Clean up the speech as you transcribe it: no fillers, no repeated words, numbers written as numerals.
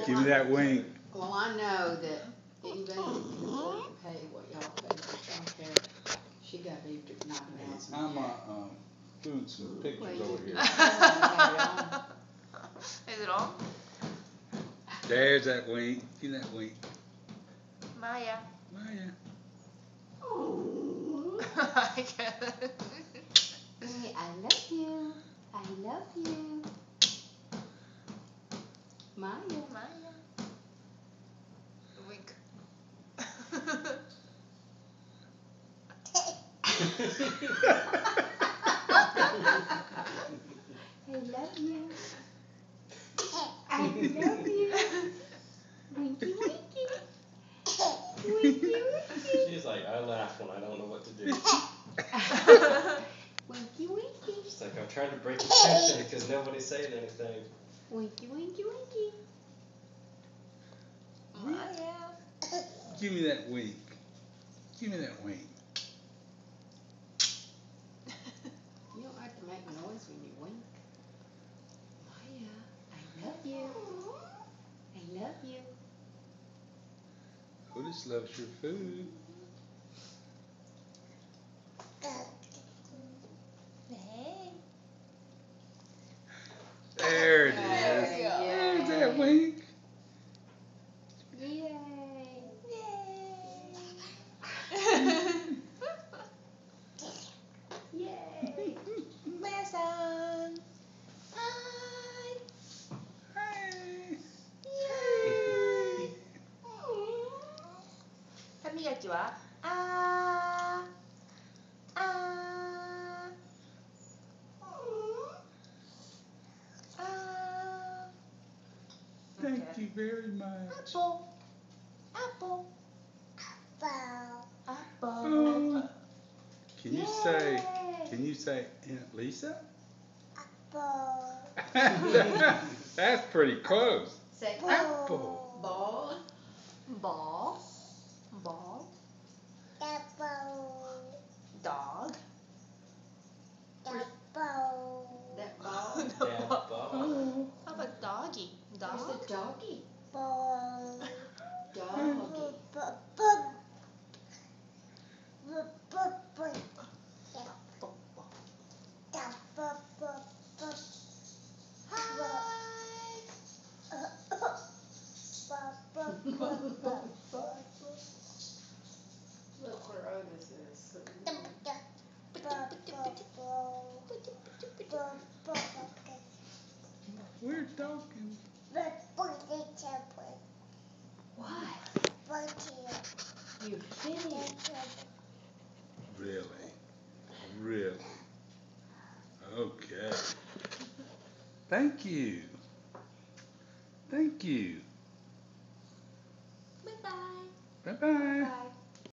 Give me that wink. Well, I know that even if you can afford to pay what y'all pay for childcare, she got to be knocking out some I'm cash. doing some pictures over here. Is it on? There's that wink. Give me that wink. Maya. Maya. I can't. I love you. I love you. Maya. Maya. Wink. I love you. I love you. Winky, winky. Winky, winky. She's like, I laugh when I don't know what to do. Winky, winky. She's like, I'm trying to break the tension because nobody's saying anything. Winky, winky, winky. Maya. Give me that wink. Give me that wink. You don't have to make noise when you wink. Maya, I love you. I love you. Otis loves your food. Hey. There it is. There we go. There's that wink. Yay. Yay. Mason. Hi. Hey. Yay. 歯磨きはあーあーあー Thank Okay. you very much. Apple. Apple. Apple. Oh. Can you say? Yay. Can you say Aunt Lisa? Apple. That's pretty close. Say Apple. ball. Ball. Ball. Dog. That ball. Dad ball. Oh. How about doggy? There's Dog. a doggy. Doggy. Look where Otis is. We're talking. What? You finished. Really? Really? Okay. Thank you. Thank you. Bye-bye. Bye-bye. Bye.